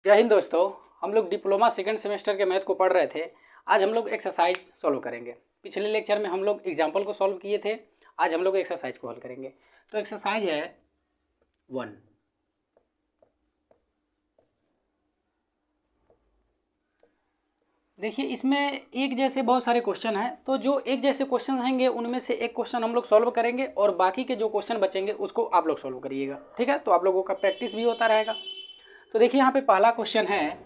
जय हिंद दोस्तों। हम लोग डिप्लोमा सेकंड सेमेस्टर के मैथ को पढ़ रहे थे। आज हम लोग एक्सरसाइज सॉल्व करेंगे। पिछले लेक्चर में हम लोग एग्जाम्पल को सॉल्व किए थे। आज हम लोग एक्सरसाइज को हल करेंगे। तो एक्सरसाइज है 1। देखिए, इसमें एक जैसे बहुत सारे क्वेश्चन हैं, तो जो एक जैसे क्वेश्चन रहेंगे उनमें से एक क्वेश्चन हम लोग सॉल्व करेंगे और बाकी के जो क्वेश्चन बचेंगे उसको आप लोग सॉल्व करिएगा। ठीक है, तो आप लोगों का प्रैक्टिस भी होता रहेगा। तो देखिए, यहाँ पे पहला क्वेश्चन है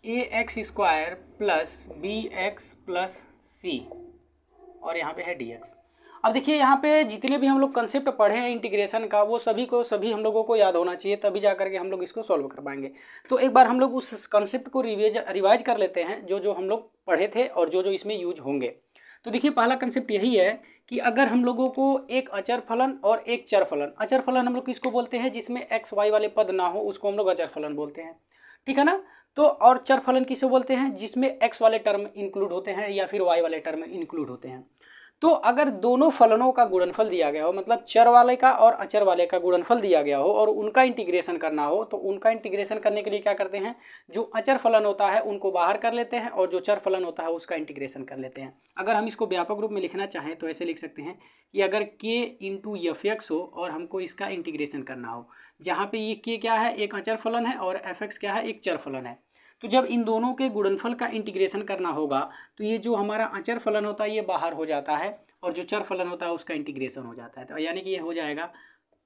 ax² plus bx plus c और यहाँ पे है dx। अब देखिए, यहाँ पे जितने भी हम लोग कंसेप्ट पढ़े हैं इंटीग्रेशन का, वो सभी हम लोगों को याद होना चाहिए, तभी जा करके हम लोग इसको सॉल्व कर पाएंगे। तो एक बार हम लोग उस कंसेप्ट को रिवाइज कर लेते हैं, जो हम लोग पढ़े थे और जो इसमें यूज होंगे। तो देखिए, पहला कंसेप्ट यही है कि अगर हम लोगों को एक अचर फलन और एक चर फलन, अचर फलन हम लोग किसको बोलते हैं, जिसमें एक्स वाई वाले पद ना हो, उसको हम लोग अचर फलन बोलते हैं। ठीक है ना। तो और चर फलन किसे बोलते हैं, जिसमें एक्स वाले टर्म इंक्लूड होते हैं या फिर वाई वाले टर्म इंक्लूड होते हैं। तो अगर दोनों फलनों का गुणनफल दिया गया हो, मतलब चर वाले का और अचर वाले का गुणनफल दिया गया हो और उनका इंटीग्रेशन करना हो, तो उनका इंटीग्रेशन करने के लिए क्या करते हैं, जो अचर फलन होता है उनको बाहर कर लेते हैं और जो चर फलन होता है उसका इंटीग्रेशन कर लेते हैं। अगर हम इसको व्यापक रूप में लिखना चाहें तो ऐसे लिख सकते हैं कि अगर k इंटू एफ एक्स हो और हमको इसका इंटीग्रेशन करना हो, जहाँ पे ये k क्या है, एक अचर फलन है, और एफ एक्स क्या है, एक चर फलन है। तो जब इन दोनों के गुणनफल का इंटीग्रेशन करना होगा तो ये जो हमारा अचर फलन होता है ये बाहर हो जाता है और जो चर फलन होता है उसका इंटीग्रेशन हो जाता है। तो यानी कि ये हो जाएगा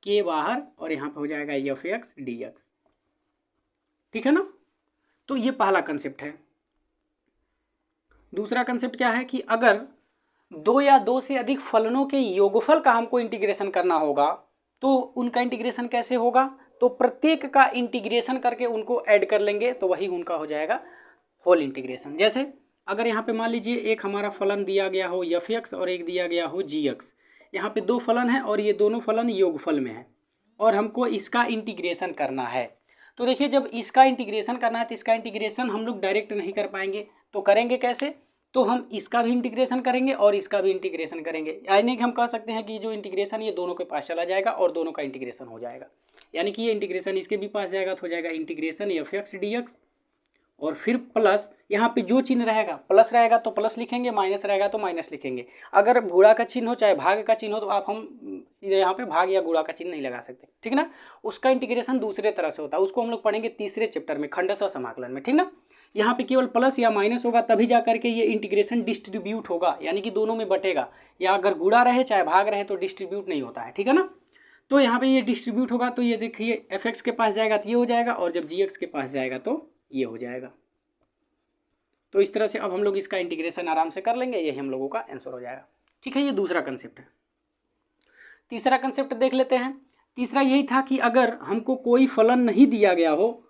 k बाहर और यहाँ पे हो जाएगा एफ एक्स डी एक्स। ठीक है ना। तो ये पहला कंसेप्ट है। दूसरा कंसेप्ट क्या है कि अगर दो या दो से अधिक फलनों के योगफल का हमको इंटीग्रेशन करना होगा, तो उनका इंटीग्रेशन कैसे होगा, तो प्रत्येक का इंटीग्रेशन करके उनको ऐड कर लेंगे, तो वही उनका हो जाएगा होल इंटीग्रेशन। जैसे अगर यहाँ पे मान लीजिए एक हमारा फलन दिया गया हो एफ एक्स और एक दिया गया हो जी एक्स। यहाँ पे दो फलन है और ये दोनों फलन योगफल में है और हमको इसका इंटीग्रेशन करना है। तो देखिए, जब इसका इंटीग्रेशन करना है तो इसका इंटीग्रेशन हम लोग डायरेक्ट नहीं कर पाएंगे, तो करेंगे कैसे, तो हम इसका भी इंटीग्रेशन करेंगे और इसका भी इंटीग्रेशन करेंगे। यानी कि हम कह सकते हैं कि जो इंटीग्रेशन ये दोनों के पास चला जाएगा और दोनों का इंटीग्रेशन हो जाएगा। यानी कि ये इंटीग्रेशन इसके भी पास जाएगा तो हो जाएगा integration F x d x, और फिर प्लस यहाँ पे जो चिन्ह रहेगा, प्लस रहेगा तो प्लस लिखेंगे, माइनस रहेगा तो माइनस लिखेंगे। अगर गुणा का चिन्ह हो चाहे भाग का चिन्ह हो तो आप हम यहाँ पे भाग या गुणा का चिन्ह नहीं लगा सकते। ठीक ना। उसका इंटीग्रेशन दूसरे तरह से होता है, उसको हम लोग पढ़ेंगे तीसरे चैप्टर में, खंडशः समाकलन में। ठीक ना। यहाँ पे केवल प्लस या माइनस होगा तभी जा करके ये इंटीग्रेशन डिस्ट्रीब्यूट होगा, यानी कि दोनों में बटेगा। या अगर गुणा रहे चाहे भाग रहे तो डिस्ट्रीब्यूट नहीं होता है। ठीक है ना। तो यहाँ पे ये डिस्ट्रीब्यूट होगा तो ये देखिए एफ एक्स के पास जाएगा तो ये हो जाएगा, और जब जी एक्स के पास जाएगा तो ये हो जाएगा। तो इस तरह से अब हम लोग इसका इंटीग्रेशन आराम से कर लेंगे, यही हम लोगों का आंसर हो जाएगा। ठीक है, ये दूसरा कंसेप्ट है। तीसरा कंसेप्ट देख लेते हैं। तीसरा यही था कि अगर हमको कोई फलन नहीं दिया गया हो,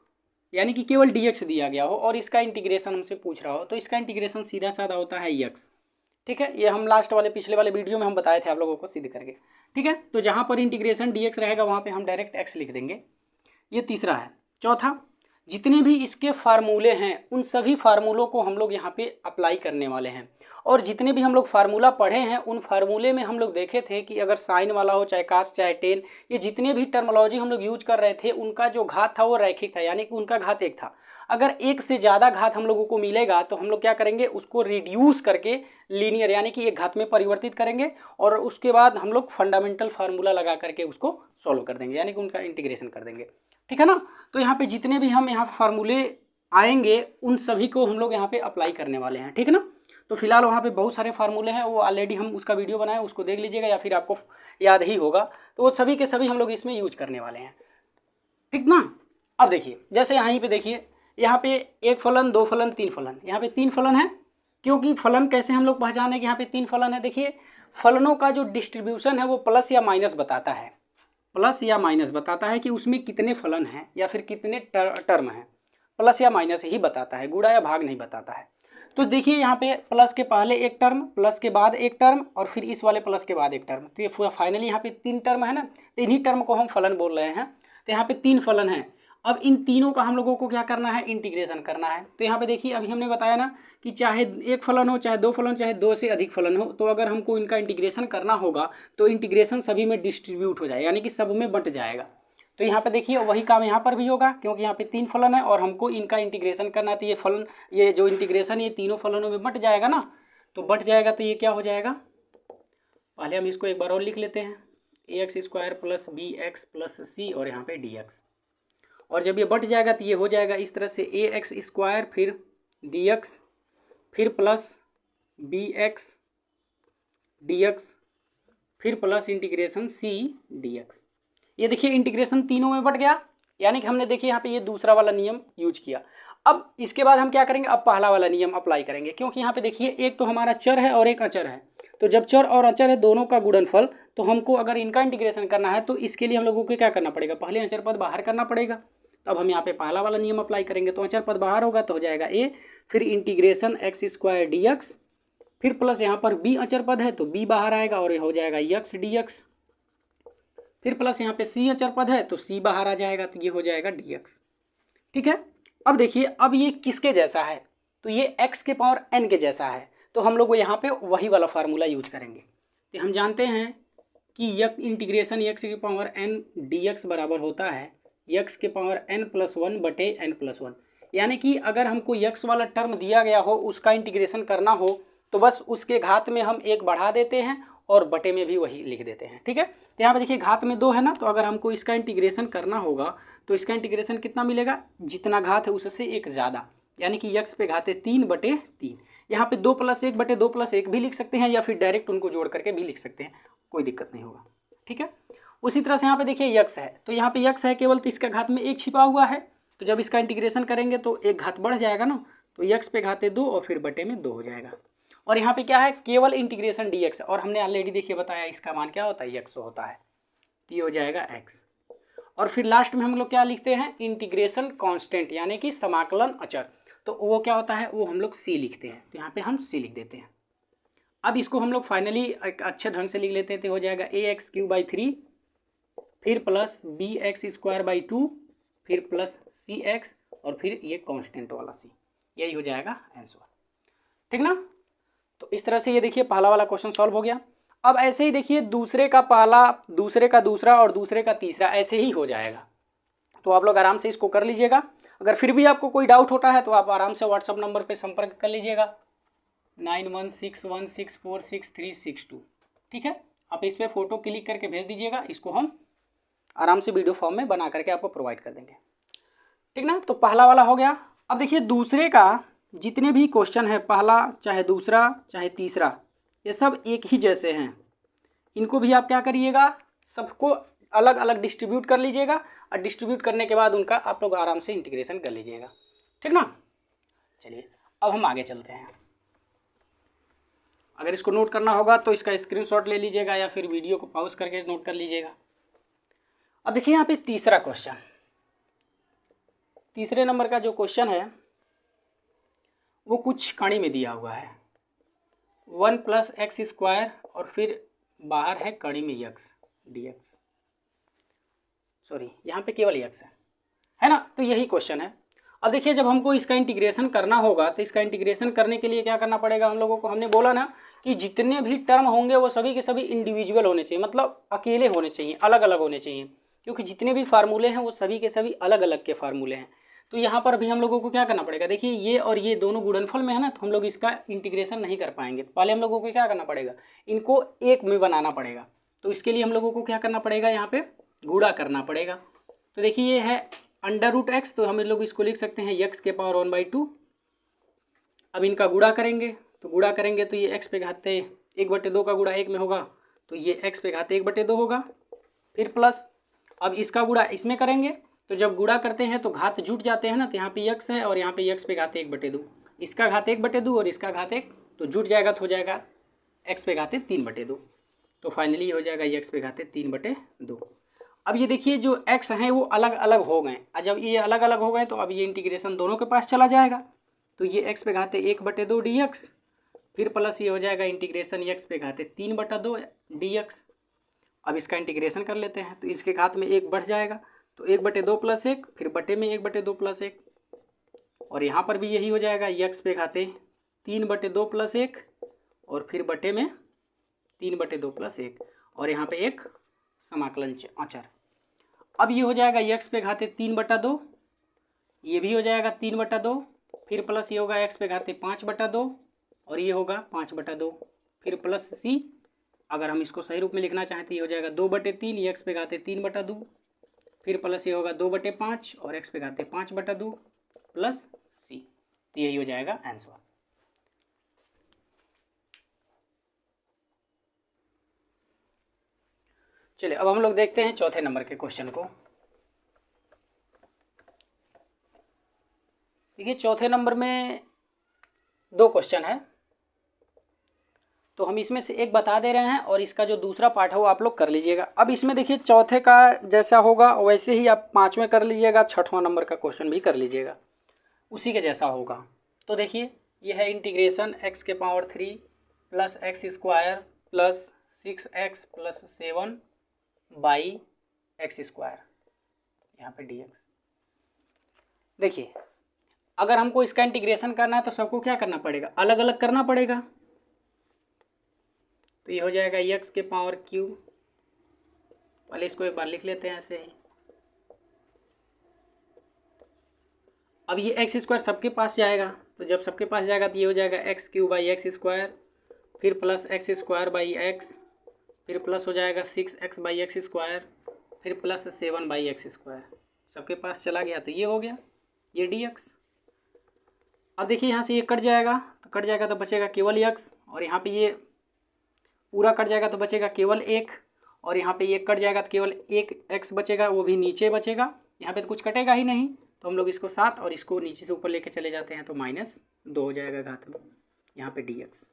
यानी कि केवल dx दिया गया हो और इसका इंटीग्रेशन हमसे पूछ रहा हो, तो इसका इंटीग्रेशन सीधा साधा होता है x। ठीक है, ये हम लास्ट वाले पिछले वाले वीडियो में हम बताए थे आप लोगों को सिद्ध करके। ठीक है, तो जहाँ पर इंटीग्रेशन dx रहेगा वहाँ पे हम डायरेक्ट x लिख देंगे। ये तीसरा है। चौथा, जितने भी इसके फार्मूले हैं उन सभी फार्मूलों को हम लोग यहाँ पे अप्लाई करने वाले हैं, और जितने भी हम लोग फार्मूला पढ़े हैं उन फार्मूले में हम लोग देखे थे कि अगर साइन वाला हो चाहे कास चाहे टेन, ये जितने भी टर्मोलॉजी हम लोग यूज कर रहे थे उनका जो घात था वो रैखिक था, यानी कि उनका घात एक था। अगर एक से ज़्यादा घात हम लोगों को मिलेगा तो हम लोग क्या करेंगे, उसको रिड्यूस करके लीनियर यानी कि एक घात में परिवर्तित करेंगे और उसके बाद हम लोग फंडामेंटल फार्मूला लगा करके उसको सॉल्व कर देंगे, यानी कि उनका इंटीग्रेशन कर देंगे। ठीक है ना। तो यहाँ पे जितने भी हम यहाँ फार्मूले आएंगे उन सभी को हम लोग यहाँ पे अप्लाई करने वाले हैं। ठीक है ना। तो फिलहाल वहाँ पे बहुत सारे फार्मूले हैं, वो ऑलरेडी हम उसका वीडियो बनाए, उसको देख लीजिएगा या फिर आपको याद ही होगा। तो वो सभी के सभी हम लोग इसमें यूज करने वाले हैं। ठीक ना। अब देखिए, जैसे यहाँ पे देखिए, यहाँ पे एक फलन, दो फलन, तीन फलन, यहाँ पे तीन फलन है। क्योंकि फलन कैसे हम लोग पहचाने कि यहाँ पे तीन फलन है, देखिए फलनों का जो डिस्ट्रीब्यूशन है वो प्लस या माइनस बताता है, प्लस या माइनस बताता है कि उसमें कितने फलन हैं या फिर कितने टर्म हैं। प्लस या माइनस ही बताता है, गुणा या भाग नहीं बताता है। तो देखिए यहाँ पे प्लस के पहले एक टर्म, प्लस के बाद एक टर्म और फिर इस वाले प्लस के बाद एक टर्म, तो ये फाइनली यहाँ पे तीन टर्म है ना। तो इन्हीं टर्म को हम फलन बोल रहे हैं। तो यहाँ पे तीन फलन हैं। अब इन तीनों का हम लोगों को क्या करना है, इंटीग्रेशन करना है। तो यहाँ पे देखिए अभी हमने बताया ना कि चाहे एक फलन हो चाहे दो फलन चाहे दो से अधिक फलन हो, तो अगर हमको इनका इंटीग्रेशन करना होगा तो इंटीग्रेशन सभी में डिस्ट्रीब्यूट हो जाए, यानी कि सब में बंट जाएगा। तो यहाँ पे देखिए वही काम यहाँ पर भी होगा, क्योंकि यहाँ पे 3 फलन है और हमको इनका इंटीग्रेशन करना है। तो ये फलन, ये जो इंटीग्रेशन ये तीनों फलनों में बट जाएगा ना, तो बट जाएगा तो ये क्या हो जाएगा, पहले हम इसको एक बार और लिख लेते हैं, ax² plus bx plus c और यहाँ पे dx। और जब ये बट जाएगा तो ये हो जाएगा इस तरह से ax² फिर dx फिर प्लस bx dx फिर प्लस इंटीग्रेशन c dx। ये देखिए इंटीग्रेशन तीनों में बट गया, यानी कि हमने देखिए यहाँ पे ये दूसरा वाला नियम यूज किया। अब इसके बाद हम क्या करेंगे, अब पहला वाला नियम अप्लाई करेंगे, क्योंकि यहाँ पे देखिए एक तो हमारा चर है और एक अचर है। तो जब चर और अचर है दोनों का गुणनफल, तो हमको अगर इनका इंटीग्रेशन करना है तो इसके लिए हम लोगों को क्या करना पड़ेगा, पहले अचर पद बाहर करना पड़ेगा। तो अब हम यहाँ पे पहला वाला नियम अप्लाई करेंगे, तो अचर पद बाहर होगा तो हो जाएगा a, फिर इंटीग्रेशन x² dx, फिर प्लस यहाँ पर b अचर पद है तो b बाहर आएगा और ये हो जाएगा x dx, फिर प्लस यहाँ पे c अचर पद है तो c बाहर आ जाएगा तो ये हो जाएगा dx। ठीक है, अब देखिए अब ये किसके जैसा है, तो ये x के पावर n के जैसा है, तो हम लोग यहाँ पे वही वाला फार्मूला यूज करेंगे। तो हम जानते हैं कि इंटीग्रेशन x के पावर n dx बराबर होता है x के पावर n+1 बटे n+1। यानी कि अगर हमको x वाला टर्म दिया गया हो उसका इंटीग्रेशन करना हो तो बस उसके घात में हम एक बढ़ा देते हैं और बटे में भी वही लिख देते हैं। ठीक है, तो यहाँ पे देखिए घात में 2 है ना, तो अगर हमको इसका इंटीग्रेशन करना होगा तो इसका इंटीग्रेशन कितना मिलेगा, जितना घात है उससे एक ज़्यादा, यानी कि x पे घाते 3/3। यहाँ पे 2 + 1 बटे 2 + 1 भी लिख सकते हैं या फिर डायरेक्ट उनको जोड़ करके भी लिख सकते हैं, कोई दिक्कत नहीं होगा। ठीक है, उसी तरह से यहाँ पे देखिए x है, तो यहाँ पे x है केवल, तो इसका घात में 1 छिपा हुआ है, तो जब इसका इंटीग्रेशन करेंगे तो एक घात बढ़ जाएगा ना, तो x पे घाते 2 और फिर बटे में 2 हो जाएगा। और यहाँ पे क्या है, केवल इंटीग्रेशन dx, और हमने ऑलरेडी देखिए बताया इसका मान क्या होता है, x होता है, तो ये हो जाएगा x। और फिर लास्ट में हम लोग क्या लिखते हैं, इंटीग्रेशन कांस्टेंट यानी कि समाकलन अचर, तो वो क्या होता है, वो हम लोग c लिखते हैं, तो यहाँ पे हम c लिख देते हैं। अब इसको हम लोग फाइनली एक अच्छे ढंग से लिख लेते हैं, तो हो जाएगा ax³ फिर प्लस bx²/2 फिर प्लस cx और फिर ये कांस्टेंट वाला c, यही हो जाएगा आंसर। ठीक ना, तो इस तरह से ये देखिए पहला वाला क्वेश्चन सॉल्व हो गया। अब ऐसे ही देखिए दूसरे का पहला, दूसरे का दूसरा और दूसरे का तीसरा ऐसे ही हो जाएगा, तो आप लोग आराम से इसको कर लीजिएगा। अगर फिर भी आपको कोई डाउट होता है तो आप आराम से व्हाट्सअप नंबर पे संपर्क कर लीजिएगा 9161646362। ठीक है, आप इस पर फ़ोटो क्लिक करके भेज दीजिएगा, इसको हम आराम से वीडियो फॉर्म में बना करके आपको प्रोवाइड कर देंगे। ठीक ना, तो पहला वाला हो गया। अब देखिए दूसरे का जितने भी क्वेश्चन है, पहला चाहे दूसरा चाहे तीसरा, ये सब एक ही जैसे हैं, इनको भी आप क्या करिएगा, सबको अलग अलग डिस्ट्रीब्यूट कर लीजिएगा और डिस्ट्रीब्यूट करने के बाद उनका आप लोग आराम से इंटीग्रेशन कर लीजिएगा। ठीक ना, चलिए अब हम आगे चलते हैं। अगर इसको नोट करना होगा तो इसका स्क्रीनशॉट ले लीजिएगा या फिर वीडियो को पॉज करके नोट कर लीजिएगा। अब देखिए यहाँ पे तीसरा क्वेश्चन, तीसरे नंबर का जो क्वेश्चन है वो कुछ कड़ी में दिया हुआ है 1 + x² और फिर बाहर है कड़ी में x dx, सॉरी यहाँ पे केवल x है ना, तो यही क्वेश्चन है। अब देखिए जब हमको इसका इंटीग्रेशन करना होगा तो इसका इंटीग्रेशन करने के लिए क्या करना पड़ेगा हम लोगों को, हमने बोला ना कि जितने भी टर्म होंगे वो सभी के सभी इंडिविजुअल होने चाहिए, मतलब अकेले होने चाहिए, अलग अलग होने चाहिए, क्योंकि जितने भी फार्मूले हैं वो सभी के सभी अलग अलग के फार्मूले हैं। तो यहाँ पर भी हम लोगों को क्या करना पड़ेगा, देखिए ये और ये दोनों गुणनफल में है ना, तो हम लोग इसका इंटीग्रेशन नहीं कर पाएंगे, तो पहले हम लोगों को क्या करना पड़ेगा, इनको एक में बनाना पड़ेगा। तो इसके लिए हम लोगों को क्या करना पड़ेगा, यहाँ पे गुणा करना पड़ेगा। तो देखिए ये है √x, तो हम लोग इसको लिख सकते हैं x के पावर 1/2। अब इनका गुणा करेंगे, तो गुणा करेंगे तो ये x पे घाते 1/2 का गुणा 1 में होगा, तो ये x पे घाते 1/2 होगा। फिर प्लस अब इसका गुणा इसमें करेंगे, तो जब गुणा करते हैं तो घात जुट जाते हैं ना, तो यहाँ पे x है और यहाँ पे x पे घाते 1/2, इसका घात 1/2 और इसका घात 1, तो जुट जाएगा तो हो जाएगा x पे घाते 3/2। तो फाइनली हो जाएगा x पे घाते 3/2। अब ये देखिए जो x हैं वो अलग अलग हो गए, और जब ये अलग अलग हो गए तो अब ये इंटीग्रेशन दोनों के पास चला जाएगा, तो ये x पे घाते 1/2 dx, फिर प्लस ये हो जाएगा इंटीग्रेशन x पे घाते 3/2 dx। अब इसका इंटीग्रेशन कर लेते हैं, तो इसके घात में 1 बढ़ जाएगा, तो 1/2 + 1 फिर बटे में 1/2 + 1, और यहाँ पर भी यही हो जाएगा x पे घाते 3/2 + 1 और फिर बटे में 3/2 + 1, और यहाँ पे एक समाकलन अचर। अब ये हो जाएगा एक्स पे घाते 3/2, ये भी हो जाएगा 3/2, फिर प्लस ये होगा एक्स पे घाते 5/2 और ये होगा 5/2, फिर प्लस सी। अगर हम इसको सही रूप में लिखना चाहें तो ये हो जाएगा 2/3, ये एक्स पे घाते 3/2, फिर प्लस ये होगा 2/5 और एक्स पे घाते 5/2 प्लस सी। तो यही हो जाएगा आंसर। चलिए अब हम लोग देखते हैं चौथे नंबर के क्वेश्चन को। देखिए चौथे नंबर में 2 क्वेश्चन है, तो हम इसमें से एक बता दे रहे हैं और इसका जो दूसरा पार्ट है वो आप लोग कर लीजिएगा। अब इसमें देखिए चौथे का जैसा होगा वैसे ही आप 5वें कर लीजिएगा, 6वां नंबर का क्वेश्चन भी कर लीजिएगा, उसी के जैसा होगा। तो देखिए ये है इंटीग्रेशन x के power 3 plus x square plus 6x plus 7 by x square, यहाँ पे dx। देखिए अगर हमको इसका इंटीग्रेशन करना है तो सबको क्या करना पड़ेगा, अलग अलग करना पड़ेगा। तो ये हो जाएगा x के पावर क्यू, पहले इसको एक बार लिख लेते हैं ऐसे ही। अब ये एक्स स्क्वायर सबके पास जाएगा, तो जब सबके पास जाएगा तो ये हो जाएगा x³ बाई एक्स स्क्वायर, फिर plus x square by x, फिर प्लस हो जाएगा 6x बाई एक्स स्क्वायर, फिर प्लस 7 बाई एक्स स्क्वायर। सबके पास चला गया तो ये हो गया ये dx। अब देखिए यहाँ से ये कट जाएगा, तो कट जाएगा तो बचेगा केवल x, और यहाँ पे ये पूरा कट जाएगा तो बचेगा केवल 1, और यहाँ पे ये कट जाएगा तो केवल एक x बचेगा, वो भी नीचे बचेगा, यहाँ पे तो कुछ कटेगा ही नहीं। तो हम लोग इसको 7 और इसको नीचे से ऊपर लेके चले जाते हैं तो -2 हो जाएगा घात में यहाँ पे dx।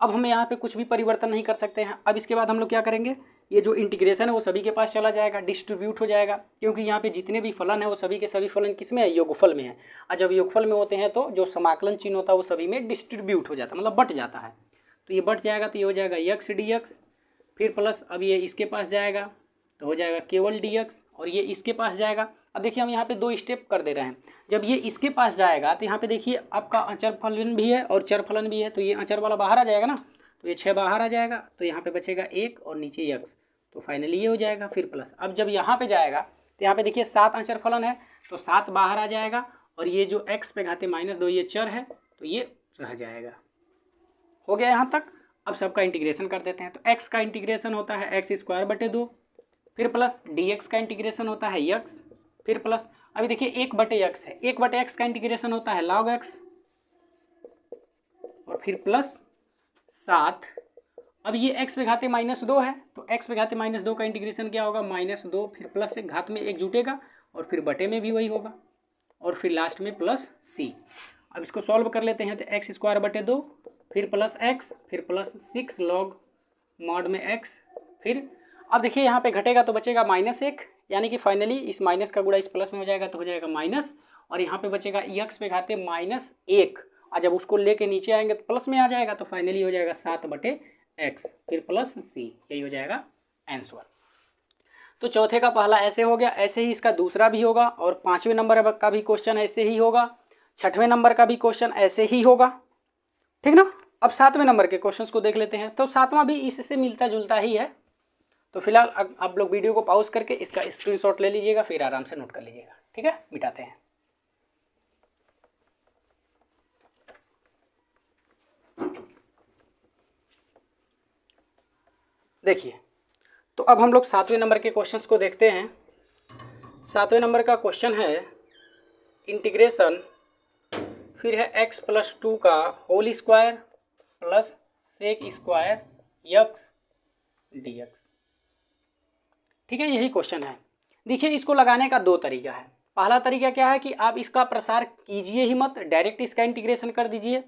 अब हम यहाँ पे कुछ भी परिवर्तन नहीं कर सकते हैं। अब इसके बाद हम लोग क्या करेंगे, ये जो इंटीग्रेशन है वो सभी के पास चला जाएगा, डिस्ट्रीब्यूट हो जाएगा, क्योंकि यहाँ पे जितने भी फलन है वो सभी के सभी फलन किस में है, योगफल में है। और जब योगफल में होते हैं तो जो समाकलन चिन्ह होता है वो सभी में डिस्ट्रीब्यूट हो जाता है, मतलब बट जाता है। तो ये बट जाएगा तो ये हो जाएगा x dx, फिर प्लस अब ये इसके पास जाएगा तो हो जाएगा केवल dx, और ये इसके पास जाएगा। अब देखिए हम यहाँ पे 2 स्टेप कर दे रहे हैं। जब ये इसके पास जाएगा तो यहाँ पे देखिए आपका अचर फलन भी है और चर फलन भी है, तो ये अचर वाला बाहर आ जाएगा ना, तो ये 6 बाहर आ जाएगा, तो यहाँ पे बचेगा 1 और नीचे x, तो फाइनली ये हो जाएगा। फिर प्लस अब जब यहाँ पे जाएगा तो यहाँ पे देखिए 7 अचर फलन है, तो 7 बाहर आ जाएगा, और ये जो x पे घाते -2 ये चर है तो ये रह जाएगा। हो गया यहाँ तक। अब सबका इंटीग्रेशन कर देते हैं। तो x का इंटीग्रेशन होता है x²/2, फिर प्लस dx का इंटीग्रेशन होता है x, फिर प्लस अभी देखिए 1/x है, 1/x का इंटीग्रेशन होता है log x, और फिर प्लस 7। अब ये x पे घाते -2 है, तो x पे घाते -2 का इंटीग्रेशन क्या होगा, -2, फिर प्लस से घात में 1 जुटेगा, और फिर बटे में भी वही होगा, और फिर लास्ट में प्लस c। अब इसको सॉल्व कर लेते हैं, तो x²/2 फिर प्लस x, फिर प्लस 6 log mod में x, फिर अब देखिए यहाँ पे घटेगा तो बचेगा -1, यानी कि फाइनली इस माइनस का गुणा इस प्लस में हो जाएगा तो हो जाएगा माइनस, और यहाँ पे बचेगा x पे घाते -1, और जब उसको लेके नीचे आएंगे तो प्लस में आ जाएगा, तो फाइनली हो जाएगा 7/x, फिर प्लस c। यही हो जाएगा आंसर। तो चौथे का पहला ऐसे हो गया, ऐसे ही इसका दूसरा भी होगा, और 5वें नंबर का भी क्वेश्चन ऐसे ही होगा, 6वें नंबर का भी क्वेश्चन ऐसे ही होगा, ठीक ना। अब 7वें नंबर के क्वेश्चंस को देख लेते हैं। तो 7वां भी इससे मिलता जुलता ही है। तो फिलहाल आप लोग वीडियो को पॉज करके इसका स्क्रीनशॉट ले लीजिएगा, फिर आराम से नोट कर लीजिएगा, ठीक है। मिटाते हैं। देखिए तो अब हम लोग 7वें नंबर के क्वेश्चंस को देखते हैं। 7वें नंबर का क्वेश्चन है इंटीग्रेशन, फिर है x+2 का whole square plus sec square x dx, ठीक है। यही क्वेश्चन है। देखिए इसको लगाने का 2 तरीका है। पहला तरीका क्या है कि आप इसका प्रसार कीजिए ही मत, डायरेक्ट इसका इंटीग्रेशन कर दीजिए,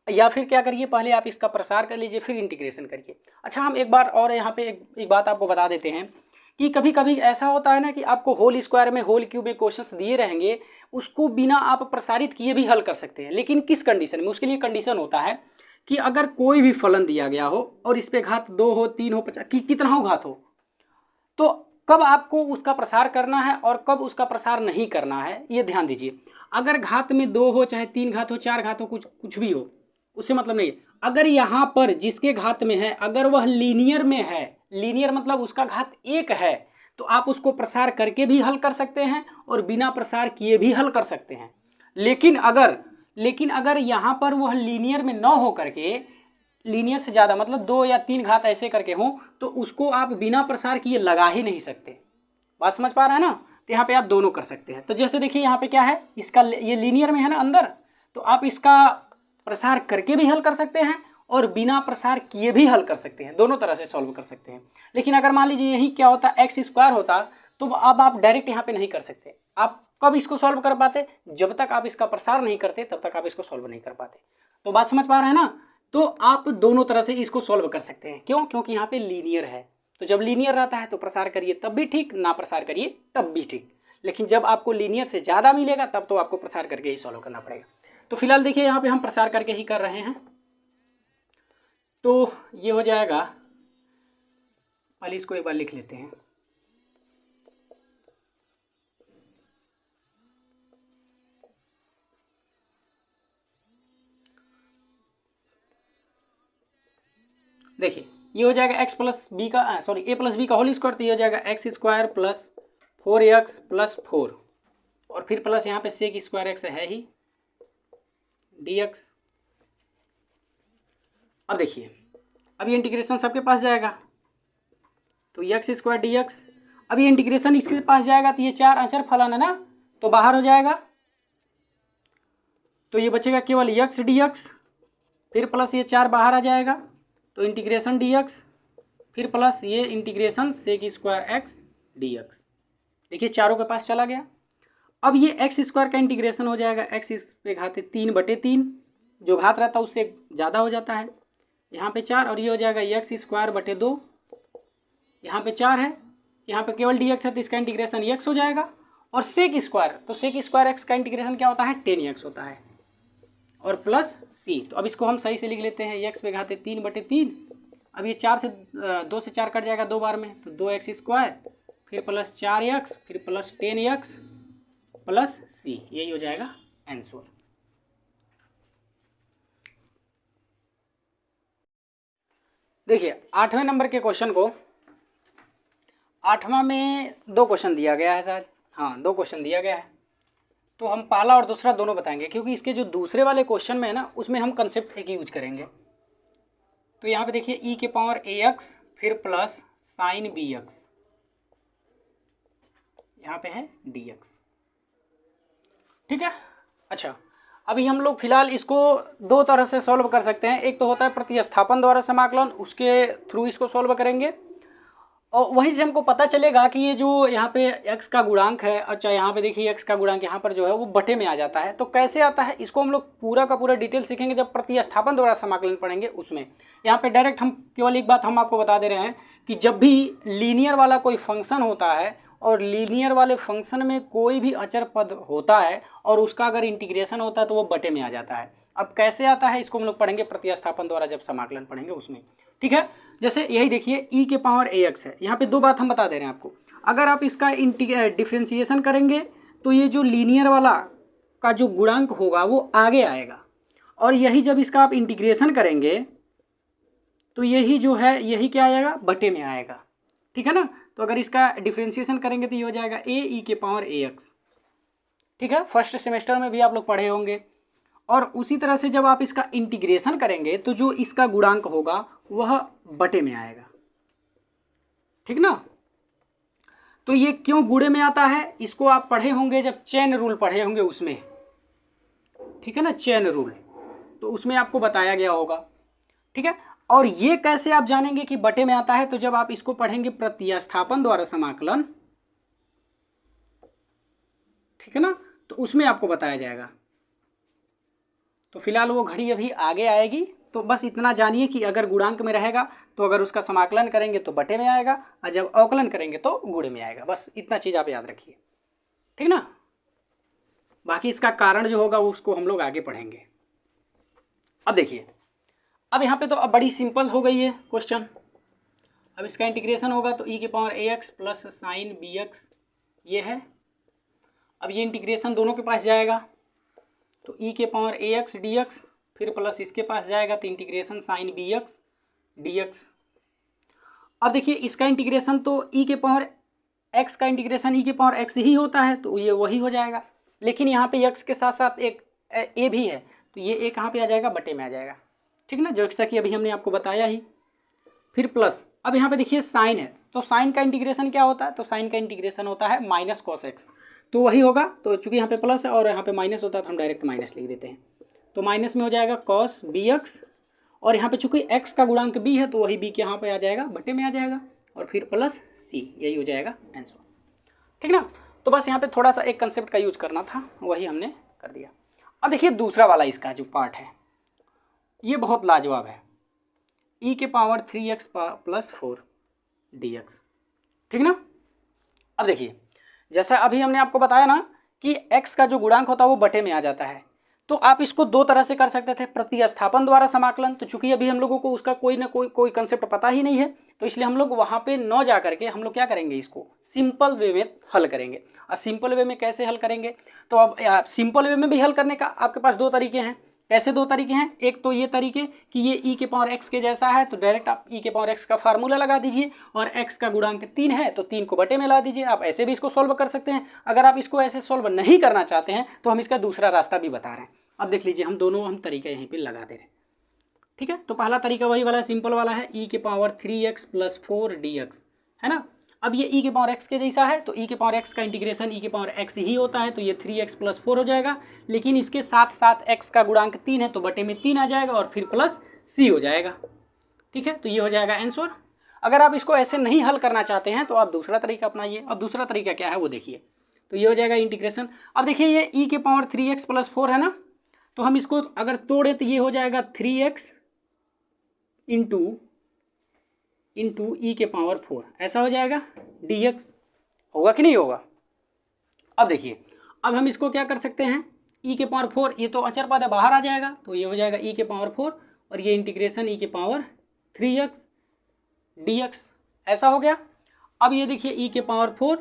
या फिर क्या करिए पहले आप इसका प्रसार कर लीजिए फिर इंटीग्रेशन करिए। अच्छा हम एक बार और यहाँ पे एक बात आपको बता देते हैं कि कभी कभी ऐसा होता है ना कि आपको होल स्क्वायर में होल क्यूब में क्वेश्चंस दिए रहेंगे, उसको बिना आप प्रसारित किए भी हल कर सकते हैं, लेकिन किस कंडीशन में, उसके लिए कंडीशन होता है कि अगर कोई भी फलन दिया गया हो और इस पे घात 2 हो 3 हो 50 कितना हो घात हो, तो कब आपको उसका प्रसार करना है और कब उसका प्रसार नहीं करना है, ये ध्यान दीजिए। अगर घात में 2 हो चाहे 3 घात हो 4 घात हो कुछ भी हो, उससे मतलब नहीं है। अगर यहाँ पर जिसके घात में है अगर वह लीनियर में है, लीनियर मतलब उसका घात 1 है, तो आप उसको प्रसार करके भी हल कर सकते हैं और बिना प्रसार किए भी हल कर सकते हैं। लेकिन अगर यहाँ पर वह लीनियर में न हो करके लीनियर से ज़्यादा मतलब 2 या 3 घात ऐसे करके हो, तो उसको आप बिना प्रसार किए लगा ही नहीं सकते। बात समझ पा रहे हैं ना? तो यहाँ पे आप दोनों कर सकते हैं। तो जैसे देखिए यहाँ पे क्या है, इसका ये लीनियर में है ना अंदर, तो आप इसका प्रसार करके भी हल कर सकते हैं और बिना प्रसार किए भी हल कर सकते हैं, दोनों तरह से सॉल्व कर सकते हैं। लेकिन अगर मान लीजिए यही क्या होता एक्स स्क्वायर होता, तो अब आप डायरेक्ट यहाँ पे नहीं कर सकते। आप कब इसको सॉल्व कर पाते? जब तक आप इसका प्रसार नहीं करते तब तक आप इसको सॉल्व नहीं कर पाते। तो बात समझ पा रहे हैं ना? तो आप दोनों तरह से इसको सॉल्व कर सकते हैं। क्यों? क्योंकि यहाँ पे लीनियर है। तो जब लीनियर रहता है तो प्रसार करिए तब भी ठीक, ना प्रसार करिए तब भी ठीक। लेकिन जब आपको लीनियर से ज़्यादा मिलेगा तब तो आपको प्रसार करके ही सॉल्व करना पड़ेगा। तो फिलहाल देखिए यहाँ पे हम प्रसार करके ही कर रहे हैं, तो ये हो जाएगा। पहले इसको एक बार लिख लेते हैं। देखिए ये हो जाएगा एक्स प्लस बी का ए प्लस बी का होल स्क्वायर, तो ये हो जाएगा x square plus 4x plus 4 और फिर प्लस यहाँ पे सेक स्क्वायर एक्स है ही dx। अब देखिए अब ये इंटीग्रेशन सबके पास जाएगा, तो एक्स स्क्वायर dx। अब ये इंटीग्रेशन इसके पास जाएगा तो ये 4 अचर फलन है ना, तो बाहर हो जाएगा, तो ये बचेगा केवल x dx, फिर प्लस ये 4 बाहर आ जाएगा, तो इंटीग्रेशन dx, फिर प्लस ये integration sec square x dx। देखिए चारों के पास चला गया। अब ये एक्स स्क्वायर का इंटीग्रेशन हो जाएगा एक्स पे घाते 3/3, जो घात रहता है उससे ज़्यादा हो जाता है, यहाँ पे 4, और ये हो जाएगा एक्स स्क्वायर बटे 2, यहाँ पे 4 है, यहाँ पे केवल dx है तो इसका इंटीग्रेशन x हो जाएगा। और सेक स्क्वायर, तो सेक स्क्वायर एक्स का इंटीग्रेशन क्या होता है 10x होता है, और प्लस c। तो अब इसको हम सही से लिख लेते हैं एक्स पे घाते 3/3। अब ये 4 से 2 से 4 कट जाएगा 2 बार में, तो 2x स्क्वायर फिर प्लस 4x फिर प्लस 10x प्लस c, यही हो जाएगा आंसर। देखिए 8वें नंबर के क्वेश्चन को, 8वां में 2 क्वेश्चन दिया गया है शायद, हाँ 2 क्वेश्चन दिया गया है, तो हम पहला और दूसरा दोनों बताएंगे, क्योंकि इसके जो दूसरे वाले क्वेश्चन में है ना उसमें हम कंसेप्ट एक यूज करेंगे। तो यहाँ पे देखिए e के पावर ax फिर प्लस साइन bx, यहाँ पे है dx, ठीक है। अच्छा अभी हम लोग फिलहाल इसको 2 तरह से सॉल्व कर सकते हैं। एक तो होता है प्रतिस्थापन द्वारा समाकलन, उसके थ्रू इसको सॉल्व करेंगे, और वहीं से हमको पता चलेगा कि ये जो यहाँ पे x का गुणांक है, अच्छा यहाँ पे देखिए x का गुणांक यहाँ पर जो है वो बटे में आ जाता है। तो कैसे आता है इसको हम लोग पूरा का पूरा डिटेल सीखेंगे जब प्रतिस्थापन द्वारा समाकलन पढ़ेंगे उसमें। यहाँ पे डायरेक्ट हम केवल एक बात हम आपको बता दे रहे हैं कि जब भी लीनियर वाला कोई फंक्शन होता है और लीनियर वाले फंक्शन में कोई भी अचर पद होता है और उसका अगर इंटीग्रेशन होता है तो वो बटे में आ जाता है। अब कैसे आता है इसको हम लोग पढ़ेंगे प्रतिस्थापन द्वारा जब समाकलन पढ़ेंगे उसमें, ठीक है। जैसे यही देखिए e के पावर ax है, यहाँ पे 2 बात हम बता दे रहे हैं आपको। अगर आप इसका डिफ्रेंशिएशन करेंगे तो ये जो लीनियर वाला का जो गुणांक होगा वो आगे आएगा, और यही जब इसका आप इंटीग्रेशन करेंगे तो यही जो है यही क्या आएगा बटे में आएगा, ठीक है ना। तो अगर इसका डिफ्रेंशिएशन करेंगे तो ये हो जाएगा a e के पावर ax, ठीक है। फर्स्ट सेमेस्टर में भी आप लोग पढ़े होंगे। और उसी तरह से जब आप इसका इंटीग्रेशन करेंगे तो जो इसका गुणांक होगा वह बटे में आएगा, ठीक ना। तो ये क्यों गुणे में आता है इसको आप पढ़े होंगे जब चेन रूल पढ़े होंगे उसमें, ठीक है ना, चेन रूल, तो उसमें आपको बताया गया होगा, ठीक है। और ये कैसे आप जानेंगे कि बटे में आता है, तो जब आप इसको पढ़ेंगे प्रतिस्थापन द्वारा समाकलन, ठीक है ना, तो उसमें आपको बताया जाएगा। तो फिलहाल वो घड़ी अभी आगे आएगी, तो बस इतना जानिए कि अगर गुणांक में रहेगा तो अगर उसका समाकलन करेंगे तो बटे में आएगा, और जब अवकलन करेंगे तो गुणे में आएगा। बस इतना चीज़ आप याद रखिए, ठीक ना। बाकी इसका कारण जो होगा उसको हम लोग आगे पढ़ेंगे। अब देखिए अब यहाँ पे तो अब बड़ी सिंपल हो गई है क्वेश्चन। अब इसका इंटीग्रेशन होगा तो e के power ax plus sign bx ये है। अब ये इंटीग्रेशन दोनों के पास जाएगा तो e के पावर ax dx, फिर प्लस इसके पास जाएगा तो इंटीग्रेशन साइन bx dx। अब देखिए इसका इंटीग्रेशन तो e के पावर x का इंटीग्रेशन e के पावर x ही होता है, तो ये वही हो जाएगा। लेकिन यहाँ पे x के साथ साथ एक a भी है, तो ये a कहाँ पे आ जाएगा, बटे में आ जाएगा, ठीक ना, जैसा कि अभी हमने आपको बताया ही। फिर प्लस, अब यहाँ पे देखिए साइन है, तो साइन का इंटीग्रेशन क्या होता है, तो साइन का इंटीग्रेशन होता है माइनस कॉस एक्स, तो वही होगा। तो चूंकि यहाँ पे प्लस है और यहाँ पे माइनस होता है तो हम डायरेक्ट माइनस लिख देते हैं, तो माइनस में हो जाएगा कॉस बी एक्स, और यहाँ पे चूंकि x का गुणांक b है तो वही b के यहाँ पे आ जाएगा, बटे में आ जाएगा, और फिर प्लस c, यही हो जाएगा आंसर, ठीक ना। तो बस यहाँ पे थोड़ा सा एक कंसेप्ट का यूज करना था, वही हमने कर दिया। अब देखिए दूसरा वाला इसका जो पार्ट है ये बहुत लाजवाब है, e के पावर 3x प्लस 4 dx, ठीक ना। अब देखिए जैसा अभी हमने आपको बताया ना कि x का जो गुणांक होता है वो बटे में आ जाता है, तो आप इसको दो तरह से कर सकते थे, प्रतिस्थापन द्वारा समाकलन। तो चूंकि अभी हम लोगों को उसका कोई ना कोई कंसेप्ट पता ही नहीं है, तो इसलिए हम लोग वहाँ पे न जा करके हम लोग क्या करेंगे, इसको सिंपल वे में हल करेंगे। और सिंपल वे में कैसे हल करेंगे, तो अब सिंपल वे में भी हल करने का आपके पास दो तरीके हैं। कैसे दो तरीके हैं, एक तो ये तरीके कि ये e के पावर x के जैसा है, तो डायरेक्ट आप e के पावर x का फार्मूला लगा दीजिए, और x का गुणांक 3 है तो 3 को बटे में ला दीजिए। आप ऐसे भी इसको सॉल्व कर सकते हैं। अगर आप इसको ऐसे सॉल्व नहीं करना चाहते हैं तो हम इसका दूसरा रास्ता भी बता रहे हैं। अब देख लीजिए, हम तरीका यहीं पे लगा दे रहे हैं, ठीक है। तो पहला तरीका वही वाला सिंपल वाला है, e के पावर 3x प्लस 4 dx, है ना। अब ये e के पावर x के जैसा है, तो e के पावर x का इंटीग्रेशन e के पावर x ही होता है, तो ये 3x प्लस 4 हो जाएगा। लेकिन इसके साथ साथ x का गुणांक 3 है तो बटे में 3 आ जाएगा, और फिर प्लस c हो जाएगा, ठीक है। तो ये हो जाएगा आंसर। अगर आप इसको ऐसे नहीं हल करना चाहते हैं तो आप दूसरा तरीका अपनाइए। अब दूसरा तरीका क्या है वो देखिए, तो ये हो जाएगा इंटीग्रेशन। अब देखिए ये e के पावर 3x प्लस 4 है ना, तो हम इसको अगर तोड़े तो ये हो जाएगा 3x इंटू ई के पावर 4, ऐसा हो जाएगा dx, होगा कि नहीं होगा। अब देखिए, अब हम इसको क्या कर सकते हैं, e के पावर 4, ये तो अचर पद है बाहर आ जाएगा, तो ये हो जाएगा e के पावर 4, और ये इंटीग्रेशन e के पावर 3x dx, ऐसा हो गया। अब ये देखिए e के पावर 4,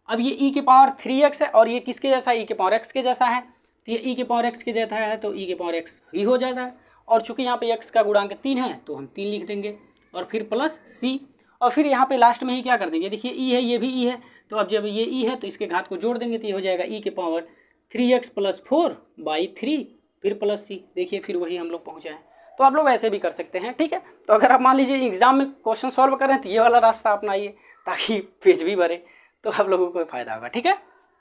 अब ये e के पावर 3x है, और ये किसके जैसा है, e के पावर x के जैसा है, तो ये e के पावर x के जैसा है तो e के पावर x ही हो जाता है। और चूंकि यहाँ पे x का गुणांक 3 है तो हम 3 लिख देंगे, और फिर प्लस c, और फिर यहाँ पे लास्ट में ही क्या कर देंगे, देखिए e है, ये भी e है, तो अब जब ये e है तो इसके घात को जोड़ देंगे, तो ये हो जाएगा e के पावर 3x प्लस 4 बाई 3, फिर प्लस c। देखिए फिर वही हम लोग पहुँचे हैं। तो आप लोग ऐसे भी कर सकते हैं, ठीक है। तो अगर आप मान लीजिए एग्जाम में क्वेश्चन सॉल्व कर रहे हैं तो ये वाला रास्ता अपनाइए, ताकि पेज भी भरे, तो आप लोगों को फ़ायदा होगा, ठीक है।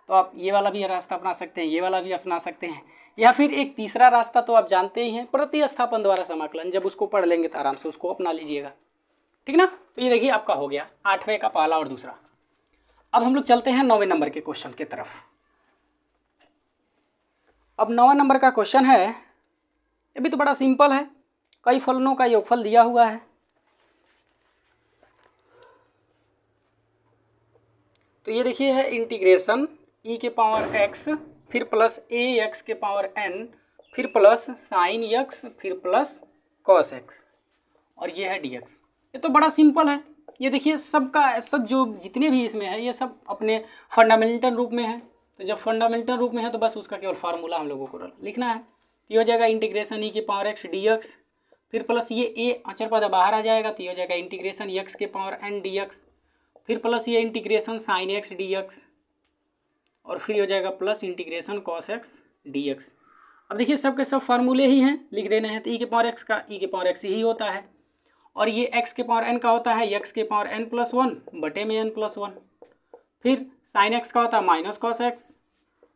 तो आप ये वाला भी रास्ता अपना सकते हैं, ये वाला भी अपना सकते हैं, या फिर एक तीसरा रास्ता तो आप जानते ही हैं, प्रतिस्थापन द्वारा समाकलन। जब उसको पढ़ लेंगे तो आराम से उसको अपना लीजिएगा, ठीक ना। तो ये देखिए आपका हो गया 8वें का पहला और दूसरा। अब हम लोग चलते हैं 9वें नंबर के क्वेश्चन की तरफ। अब 9वां नंबर का क्वेश्चन है, ये भी तो बड़ा सिंपल है, कई फलनों का योगफल दिया हुआ है। तो ये देखिए है इंटीग्रेशन e के पावर x, फिर प्लस a x के पावर n, फिर प्लस साइन x, फिर प्लस cos x, और ये है dx। ये तो बड़ा सिंपल है। ये देखिए सब जो जितने भी इसमें है ये सब अपने फंडामेंटल रूप में है। तो जब फंडामेंटल रूप में है तो बस उसका केवल फार्मूला हम लोगों को लिखना है। ये हो जाएगा इंटीग्रेशन e के पावर x dx, फिर प्लस ये a अचर पद बाहर आ जाएगा, तो ये हो जाएगा इंटीग्रेशन x के पावर n dx, फिर प्लस ये इंटीग्रेशन साइन x dx, और फिर हो जाएगा plus integration cos x dx। अब देखिए सब के सब फार्मूले ही हैं, लिख देने हैं। तो e के पावर x का e के पावर x ही होता है, और ये x के पावर n का होता है x के पावर n प्लस 1 बटे में n प्लस 1, फिर साइन x का होता है माइनस cos x,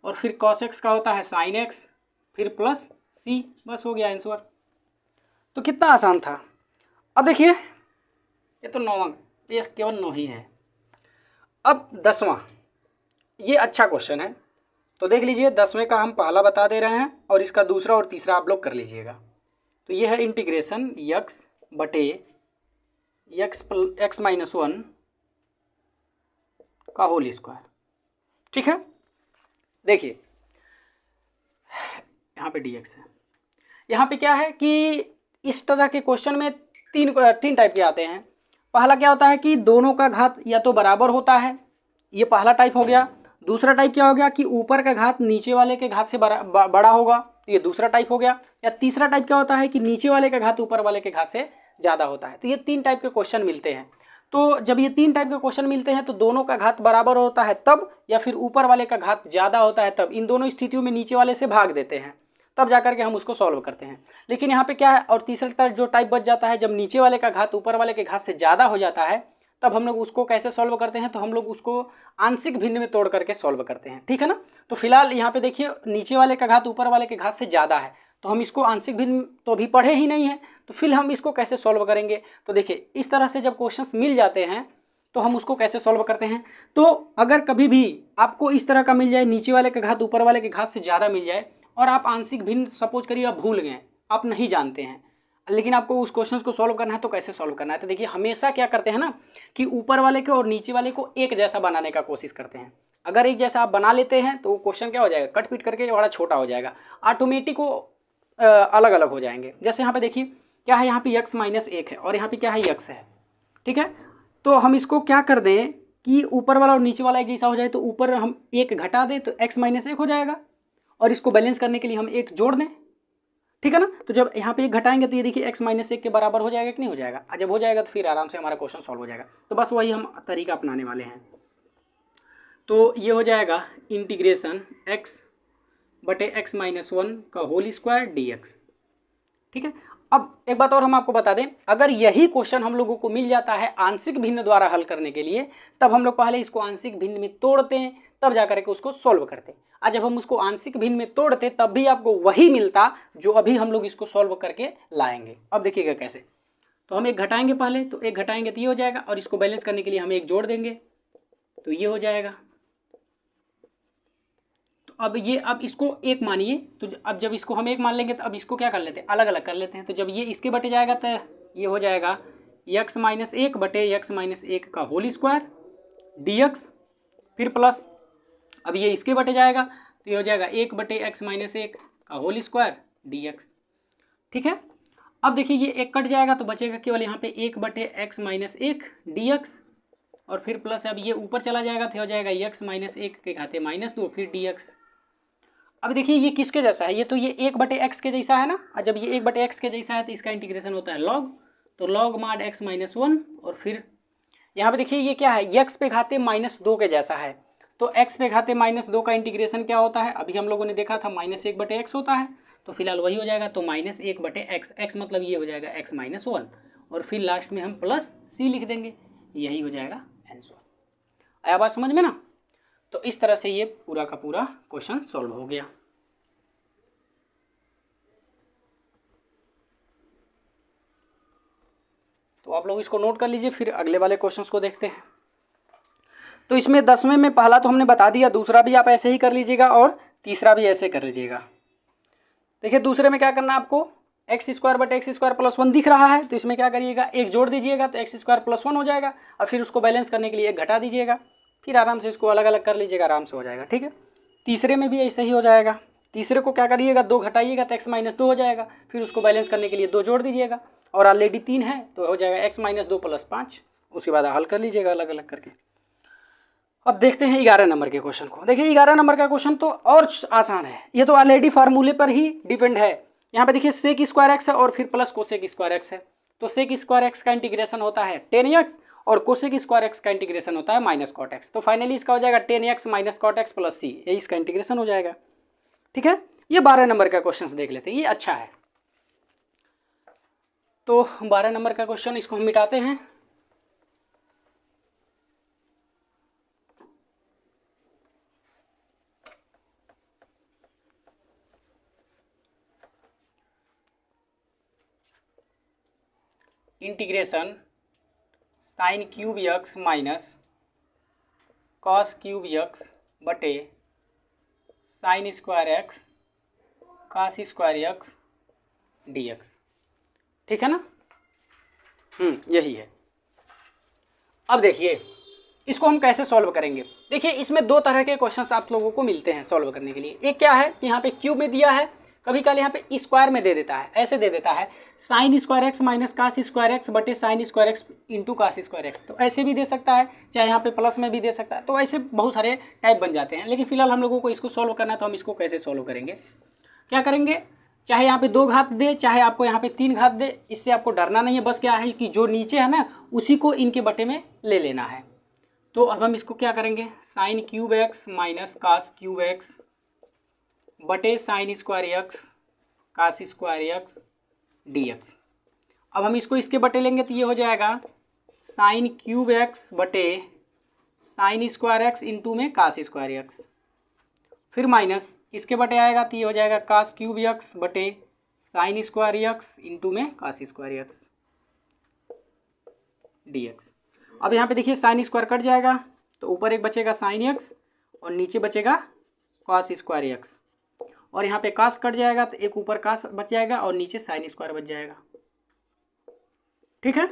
और फिर cos x का होता है साइन x, फिर प्लस c। बस हो गया आंसर। तो कितना आसान था। अब देखिए ये तो 9वां, ये केवल 9 ही है। अब 10वां, ये अच्छा क्वेश्चन है, तो देख लीजिए 10वें का हम पहला बता दे रहे हैं, और इसका दूसरा और तीसरा आप लोग कर लीजिएगा। तो ये है इंटीग्रेशन x बटे x माइनस 1 का होल स्क्वायर, ठीक है। देखिए यहाँ पे dx है, यहाँ पे क्या है कि इस तरह के क्वेश्चन में तीन टाइप के आते हैं। पहला क्या होता है कि दोनों का घात या तो बराबर होता है, ये पहला टाइप हो गया। दूसरा टाइप क्या हो गया कि ऊपर का घात नीचे वाले के घात से बड़ा होगा, तो ये दूसरा टाइप हो गया। या तीसरा टाइप क्या होता है कि नीचे वाले का घात ऊपर वाले के घात से ज़्यादा होता है। तो ये 3 टाइप के क्वेश्चन मिलते हैं। तो जब ये 3 टाइप के क्वेश्चन मिलते हैं तो दोनों का घात बराबर होता है तब, या फिर ऊपर वाले का घात ज़्यादा होता है तब, इन दोनों स्थितियों में नीचे वाले से भाग देते हैं, तब जाकर के हम उसको सॉल्व करते हैं। लेकिन यहाँ पे क्या है, और तीसरा जो टाइप बच जाता है, जब नीचे वाले का घात ऊपर वाले के घात से ज़्यादा हो जाता है तब हम लोग उसको कैसे सॉल्व करते हैं, तो हम लोग उसको आंशिक भिन्न में तोड़ करके सॉल्व करते हैं, ठीक है ना। तो फिलहाल यहाँ पे देखिए नीचे वाले का घात ऊपर वाले के घात से ज़्यादा है, तो हम इसको आंशिक भिन्न तो अभी पढ़े ही नहीं है, तो फिर हम इसको कैसे सॉल्व करेंगे। तो देखिए इस तरह से जब क्वेश्चंस मिल जाते हैं तो हम उसको कैसे सॉल्व करते हैं। तो अगर कभी भी आपको इस तरह का मिल जाए, नीचे वाले का घात ऊपर वाले के घात से ज़्यादा मिल जाए और आप आंशिक भिन्न सपोज करिए आप भूल गए, आप नहीं जानते हैं, लेकिन आपको उस क्वेश्चन को सॉल्व करना है, तो कैसे सॉल्व करना है। तो देखिए हमेशा क्या करते हैं ना कि ऊपर वाले के और नीचे वाले को एक जैसा बनाने का कोशिश करते हैं। अगर एक जैसा आप बना लेते हैं तो वो क्वेश्चन क्या हो जाएगा, कट पीट करके बड़ा छोटा हो जाएगा, ऑटोमेटिक वो अलग अलग हो जाएंगे। जैसे यहाँ पे देखिए क्या है, यहाँ पे x माइनस 1 है और यहाँ पे क्या है x है, ठीक है। तो हम इसको क्या कर दें कि ऊपर वाला और नीचे वाला एक जैसा हो जाए, तो ऊपर हम 1 घटा दें तो x माइनस 1 हो जाएगा, और इसको बैलेंस करने के लिए हम 1 जोड़ दें, ठीक है ना। तो जब यहाँ पे 1 घटाएंगे तो ये देखिए x माइनस 1 के बराबर हो जाएगा कि नहीं हो जाएगा, जब हो जाएगा तो फिर आराम से हमारा क्वेश्चन सॉल्व हो जाएगा। तो बस वही हम तरीका अपनाने वाले हैं। तो ये हो जाएगा इंटीग्रेशन x बटे x माइनस 1 का होल स्क्वायर dx, ठीक है। अब एक बात और हम आपको बता दें, अगर यही क्वेश्चन हम लोगों को मिल जाता है आंशिक भिन्न द्वारा हल करने के लिए, तब हम लोग पहले इसको आंशिक भिन्न में तोड़ते हैं, तब जाकर के उसको सॉल्व करते हैं। आज जब हम उसको आंशिक भिन्न में तोड़ते तब भी आपको वही मिलता जो अभी हम लोग इसको सॉल्व करके लाएंगे। अब देखिएगा कैसे, तो हम 1 घटाएंगे पहले, तो 1 घटाएंगे तो ये हो जाएगा, और इसको बैलेंस करने के लिए हम 1 जोड़ देंगे तो ये हो जाएगा। अब इसको 1 मानिए, तो अब जब इसको हम 1 मान लेंगे तो अब इसको क्या कर लेते हैं, अलग अलग कर लेते हैं। तो जब ये इसके बटे जाएगा तो ये हो जाएगा x माइनस 1 बटे x माइनस 1 का होल स्क्वायर dx, फिर प्लस अब ये इसके बटे जाएगा तो ये हो जाएगा 1 बटे x माइनस 1 का होल स्क्वायर dx, ठीक है। अब देखिए ये 1 कट जाएगा तो बचेगा केवल यहाँ पे 1 बटे x माइनस 1 dx, और फिर प्लस अब ये ऊपर चला जाएगा तो हो जाएगा x माइनस 1 के घाते माइनस 2 फिर dx। अब देखिए ये किसके जैसा है, ये तो ये 1 बटे x के जैसा है ना, और जब ये 1 बटे x के जैसा है तो इसका इंटीग्रेशन होता है log, तो log माड x माइनस 1, और फिर यहाँ पे देखिए ये क्या है, x पे घाते माइनस 2 के जैसा है, तो x पे घाते माइनस 2 का इंटीग्रेशन क्या होता है, अभी हम लोगों ने देखा था माइनस 1 बटे x होता है, तो फिलहाल वही हो जाएगा। तो माइनस 1 बटे x मतलब ये हो जाएगा x माइनस 1, और फिर लास्ट में हम प्लस c लिख देंगे, यही हो जाएगा आंसर। आया बात समझ में ना। तो इस तरह से ये पूरा का पूरा क्वेश्चन सॉल्व हो गया। तो आप लोग इसको नोट कर लीजिए, फिर अगले वाले क्वेश्चंस को देखते हैं। तो इसमें 10वें में पहला तो हमने बता दिया, दूसरा भी आप ऐसे ही कर लीजिएगा और तीसरा भी ऐसे कर लीजिएगा। देखिए दूसरे में क्या करना है आपको, एक्स स्क्वायर बटे एक्स स्क्वायर प्लस 1 दिख रहा है, तो इसमें क्या करिएगा, 1 जोड़ दीजिएगा तो एक्स स्क्वायर प्लस 1 हो जाएगा, और फिर उसको बैलेंस करने के लिए 1 घटा दीजिएगा, फिर आराम से इसको अलग अलग कर लीजिएगा, आराम से हो जाएगा, ठीक है। तीसरे में भी ऐसे ही हो जाएगा, तीसरे को क्या करिएगा, 2 घटाइएगा तो x माइनस 2 हो जाएगा, फिर उसको बैलेंस करने के लिए 2 जोड़ दीजिएगा, और ऑलरेडी 3 है तो हो जाएगा x माइनस 2 प्लस 5, उसके बाद हल कर लीजिएगा अलग अलग करके। अब देखते हैं 11 नंबर के क्वेश्चन को। देखिए 11 नंबर का क्वेश्चन तो और आसान है, ये तो ऑलरेडी फार्मूले पर ही डिपेंड है। यहाँ पे देखिए सेक स्क्वायर एक्स है और फिर प्लस कोसेक स्क्वायर एक्स है, तो सेक स्क्वायर एक्स का इंटीग्रेशन होता है 10x और कोसेक स्क्वायर एक्स का इंटीग्रेशन होता है माइनस कॉट एक्स, तो फाइनली इसका हो जाएगा 10x minus cot x plus c, यही इसका इंटीग्रेशन हो जाएगा, ठीक है। ये 12 नंबर का क्वेश्चन देख लेते हैं, ये अच्छा है। तो 12 नंबर का क्वेश्चन इसको हम मिटाते हैं। Integration sine cube x minus cos cube x बटे sine square x cos square x dx, ठीक है ना। यही है। अब देखिए इसको हम कैसे सॉल्व करेंगे। देखिए इसमें 2 तरह के क्वेश्चंस आप लोगों को मिलते हैं सॉल्व करने के लिए। एक क्या है कि यहाँ पे क्यूब में दिया है, कभी कल यहाँ पे स्क्वायर में दे देता है, ऐसे दे देता है sine square x minus cos square x बटे sine square x into cos square x, तो ऐसे भी दे सकता है, चाहे यहाँ पे प्लस में भी दे सकता है, तो ऐसे बहुत सारे टाइप बन जाते हैं। लेकिन फिलहाल हम लोगों को इसको सॉल्व करना है, तो हम इसको कैसे सॉल्व करेंगे, क्या करेंगे, चाहे यहाँ पे 2 घात दे, चाहे आपको यहाँ पे 3 घात दे, इससे आपको डरना नहीं है। बस क्या है कि जो नीचे है ना उसी को इनके बटे में ले लेना है। तो अब हम इसको क्या करेंगे, sine cube x minus cos cube x बटे sine square x cos square x d x. अब हम इसको इसके बटे लेंगे तो ये हो जाएगा साइन क्यूब एक्स बटे साइन स्क्वायर एक्स इंटू में कास स्क्वायर एक्स, फिर माइनस इसके बटे आएगा तो ये हो जाएगा कास क्यूब एक्स बटे साइन स्क्वायर एक्स इंटू में cos square x d x. अब यहाँ पे देखिए साइन स्क्वायर कट जाएगा तो ऊपर एक बचेगा साइन एक्स और नीचे बचेगा कास स्क्वायर एक्स, और यहाँ पे कास कट जाएगा तो एक ऊपर कास बच जाएगा और नीचे साइन स्क्वायर बच जाएगा। ठीक है।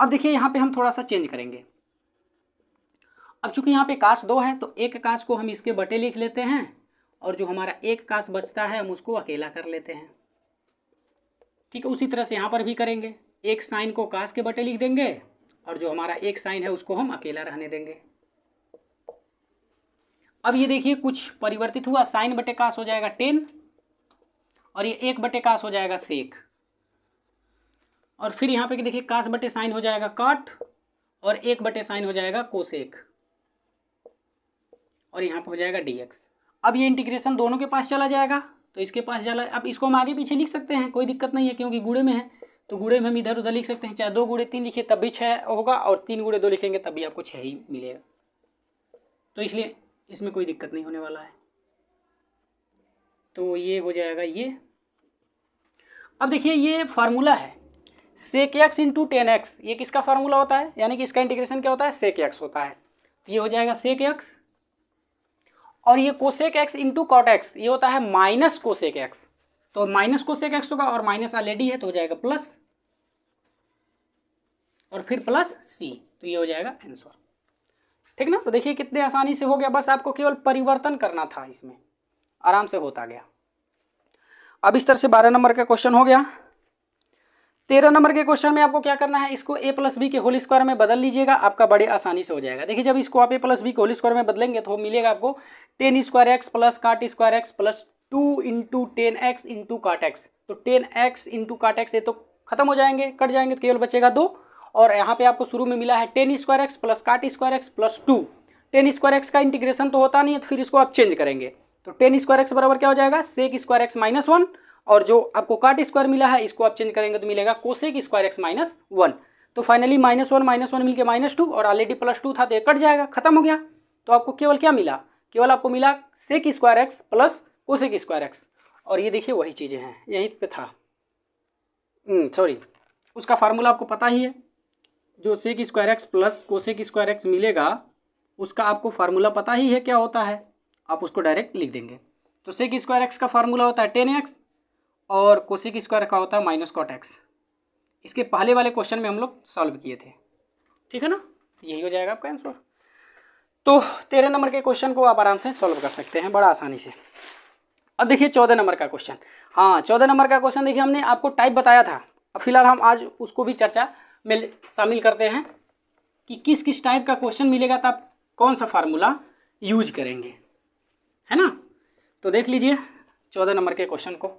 अब देखिए यहाँ पे हम थोड़ा सा चेंज करेंगे। अब चूंकि यहाँ पे कास 2 है तो एक कास को हम इसके बटे लिख लेते हैं और जो हमारा एक कास बचता है हम उसको अकेला कर लेते हैं। ठीक है, उसी तरह से यहाँ पर भी करेंगे, एक साइन को कास के बटे लिख देंगे और जो हमारा एक साइन है उसको हम अकेला रहने देंगे। अब ये देखिए कुछ परिवर्तित हुआ, साइन बटे कास हो जाएगा 10 और ये 1 बटे कास हो जाएगा सेक, और फिर यहाँ पे देखिए कास बटे साइन हो जाएगा काट और 1 बटे साइन हो जाएगा कोसेक, और यहाँ पे हो जाएगा dx। अब ये इंटीग्रेशन दोनों के पास चला जाएगा तो इसके पास चला, अब इसको हम आगे पीछे लिख सकते हैं, कोई दिक्कत नहीं है क्योंकि गुणे में है तो गुणे में हम इधर उधर लिख सकते हैं। चाहे 2 गुणे 3 लिखिए तब भी 6 होगा और 3 गुणे 2 लिखेंगे तब भी आपको 6 ही मिलेगा, तो इसलिए इसमें कोई दिक्कत नहीं होने वाला है। तो ये हो जाएगा ये। अब देखिए ये फार्मूला है सेक एक्स इंटू 10x, ये किसका फार्मूला होता है, यानी कि इसका इंटीग्रेशन क्या होता है, सेक एक्स होता है। ये हो जाएगा सेक एक्स, और ये cosec x into cot x ये होता है माइनस कोसेक एक्स, तो माइनस कोसेक एक्स होगा और माइनस ऑलरेडी है तो हो जाएगा प्लस और फिर प्लस सी, तो ये हो जाएगा आंसर। ठीक ना। तो देखिए कितने आसानी से हो गया, बस आपको केवल परिवर्तन करना था, इसमें आराम से होता गया। अब इस तरह से 12 नंबर का क्वेश्चन हो गया। 13 नंबर के क्वेश्चन में आपको क्या करना है, इसको a प्लस बी के होल स्क्वायर में बदल लीजिएगा, आपका बड़े आसानी से हो जाएगा। देखिए जब इसको आप a प्लस बी के होल स्क्वायर में बदलेंगे तो मिलेगा आपको 10 स्क्वायर एक्स प्लस काट square x plus 2 into 10x into काट एक्स, तो 10x इंटू काट एक्स ये तो खत्म हो जाएंगे, कट जाएंगे तो केवल बचेगा 2, और यहाँ पे आपको शुरू में मिला है 10 स्क्वायर एक्स प्लस काट square x plus 2। 10 square x का इंटीग्रेशन तो होता नहीं है तो फिर इसको आप चेंज करेंगे, तो 10 स्क्वायर एक्स बराबर क्या हो जाएगा सेक स्क्वायर एक्स माइनस 1, और जो आपको काट स्क्वायर मिला है इसको आप चेंज करेंगे तो मिलेगा कोसेक स्क्वायर एक्स माइनस 1। तो फाइनली -1 मिलके -2 और ऑलरेडी +2 था तो ये कट जाएगा, खत्म हो गया। तो आपको केवल क्या मिला, केवल आपको मिला sec square x plus cosec square x, और ये देखिए वही चीज़ें हैं, यहीं पे था सॉरी उसका फार्मूला आपको पता ही है, जो sec square x plus cosec square x मिलेगा उसका आपको फार्मूला पता ही है क्या होता है, आप उसको डायरेक्ट लिख देंगे। तो सेक स्क्वायर एक्स का फार्मूला होता है 10x और कोसेक स्क्वायर का होता है माइनस कॉट एक्स। इसके पहले वाले क्वेश्चन में हम लोग सॉल्व किए थे, ठीक है ना, यही हो जाएगा आपका आंसर। तो 13 नंबर के क्वेश्चन को आप आराम से सॉल्व कर सकते हैं बड़ा आसानी से। अब देखिए 14 नंबर का क्वेश्चन। हाँ 14 नंबर का क्वेश्चन देखिए हमने आपको टाइप बताया था, अब फिलहाल हम आज उसको भी चर्चा में शामिल करते हैं कि किस किस टाइप का क्वेश्चन मिलेगा तो आप कौन सा फार्मूला यूज करेंगे, है ना। तो देख लीजिए 14 नंबर के क्वेश्चन को।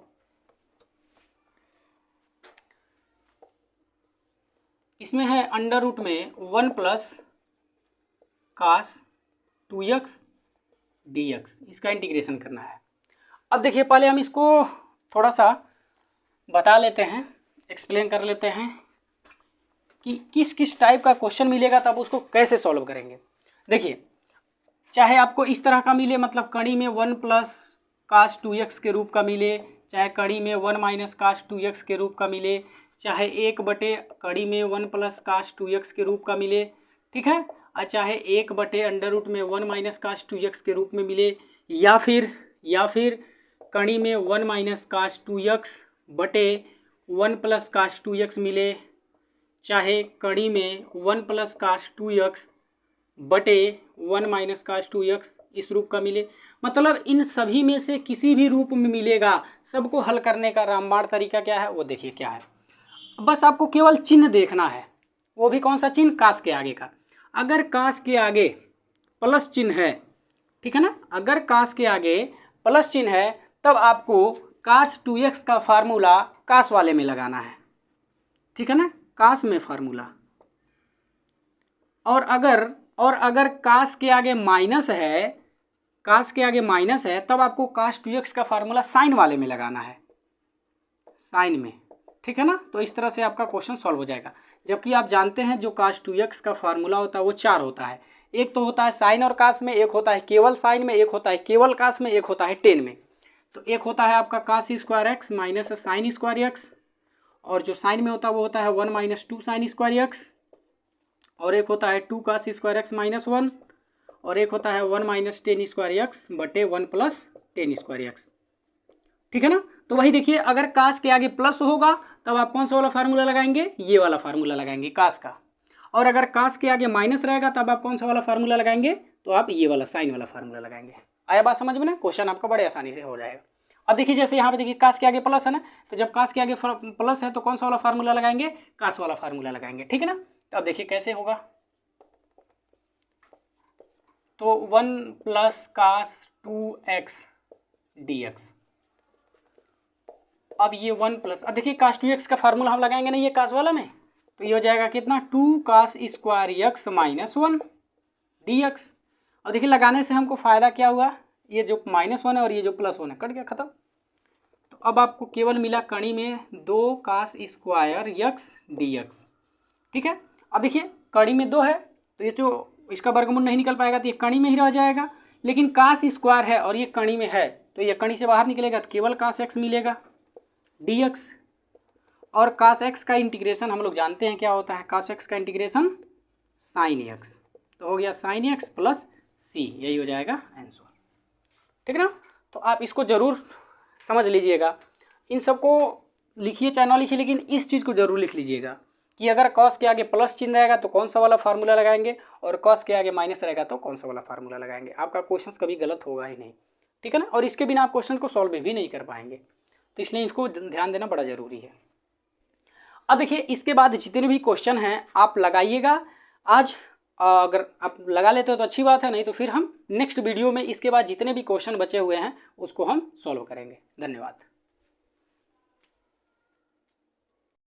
इसमें है अंडर रूट में 1 प्लस कास 2x dx, इसका इंटीग्रेशन करना है। अब देखिए पहले हम इसको थोड़ा सा बता लेते हैं, एक्सप्लेन कर लेते हैं कि किस किस टाइप का क्वेश्चन मिलेगा तब उसको कैसे सॉल्व करेंगे। देखिए चाहे आपको इस तरह का मिले, मतलब कड़ी में 1 प्लस कास 2x के रूप का मिले, चाहे कड़ी में 1 माइनस कास 2x के रूप का मिले, चाहे 1 बटे कड़ी में 1 प्लस कास 2x के रूप का मिले, ठीक है, और चाहे 1 बटे अंडर रूट में 1 माइनस कास 2x के रूप में मिले, या फिर कड़ी में 1 माइनस कास 2x बटे 1 प्लस कास 2x मिले, चाहे कड़ी में 1 प्लस कास 2x बटे 1 माइनस कास 2x इस रूप का मिले। मतलब इन सभी में से किसी भी रूप में मिलेगा, सबको हल करने का रामबाण तरीका क्या है वो देखिए क्या है। बस आपको केवल चिन्ह देखना है, वो भी कौन सा चिन्ह, कास के आगे का। अगर कास के आगे प्लस चिन्ह है, ठीक है ना, अगर कास के आगे प्लस चिन्ह है तब आपको cos 2x का फार्मूला cos वाले में लगाना है, ठीक है ना, cos में फार्मूला। और अगर cos के आगे माइनस है, cos के आगे माइनस है, तब आपको cos 2x का फार्मूला साइन वाले में लगाना है, साइन में, ठीक है ना। तो इस तरह से आपका क्वेश्चन सॉल्व हो जाएगा। जबकि आप जानते हैं जो cos 2x का फार्मूला होता है वो 4 होता है। एक तो होता है साइन और cos में, एक होता है केवल साइन में, एक होता है केवल cos में, एक होता है टेन में। तो एक होता है आपका cos square x minus sign square x, और जो साइन में होता है वो होता है 1 माइनस 2 साइन स्क्वायर एक्स, और एक होता है 2 cos स्क्वायर एक्स माइनस 1, और एक होता है 1 माइनस टेन स्क्वायर एक्स बटे 1 प्लस टेन स्क्वायर एक्स, ठीक है ना। तो वही देखिए, अगर cos के आगे प्लस होगा तब आप कौन सा वाला फार्मूला लगाएंगे, ये वाला फार्मूला लगाएंगे cos का। और अगर cos के आगे माइनस रहेगा तब आप कौन सा वाला फार्मूला लगाएंगे, तो आप ये वाला साइन वाला फार्मूला लगाएंगे। आया बात समझ में ना, क्वेश्चन आपका बड़े आसानी से हो जाएगा। अब देखिए जैसे यहाँ पे देखिए cos के आगे प्लस है ना, तो जब cos के आगे प्लस है तो कौन सा वाला फार्मूला लगाएंगे, cos वाला फार्मूला लगाएंगे, ठीक है ना। तो अब देखिए कैसे होगा, तो 1 प्लस cos 2x dx। अब ये 1 प्लस, अब देखिए cos 2x का फार्मूला हम लगाएंगे ना ये cos वाला में, तो ये हो जाएगा कितना, 2 cos square x minus 1 dx। और देखिए लगाने से हमको फ़ायदा क्या हुआ, ये जो -1 है और ये जो +1 है कट गया, खत्म। तो अब आपको केवल मिला कड़ी में 2 cos स्क्वायर एक्स dx, ठीक है। अब देखिए कड़ी में 2 है तो ये तो इसका वर्गमूल नहीं निकल पाएगा, तो ये कड़ी में ही रह जाएगा। लेकिन cos स्क्वायर है और ये कड़ी में है तो ये कड़ी से बाहर निकलेगा तो केवल cos x मिलेगा dx। और cos x का इंटीग्रेशन हम लोग जानते हैं क्या होता है, cos x का इंटीग्रेशन sin x, तो हो गया sin x प्लस c, यही हो जाएगा आंसर, ठीक है ना। तो आप इसको ज़रूर समझ लीजिएगा, इन सबको लिखिए चाहे ना लिखिए, लेकिन इस चीज़ को ज़रूर लिख लीजिएगा कि अगर cos के आगे प्लस चिन्ह रहेगा तो कौन सा वाला फार्मूला लगाएंगे, और cos के आगे माइनस रहेगा तो कौन सा वाला फार्मूला लगाएंगे। आपका क्वेश्चन कभी गलत होगा ही नहीं, ठीक है ना। और इसके बिना आप क्वेश्चन को सॉल्व भी नहीं कर पाएंगे, तो इसलिए इसको ध्यान देना बड़ा ज़रूरी है। अब देखिए इसके बाद जितने भी क्वेश्चन हैं आप लगाइएगा आज, अगर आप लगा लेते हो तो अच्छी बात है, नहीं तो फिर हम नेक्स्ट वीडियो में इसके बाद जितने भी क्वेश्चन बचे हुए हैं उसको हम सॉल्व करेंगे। धन्यवाद।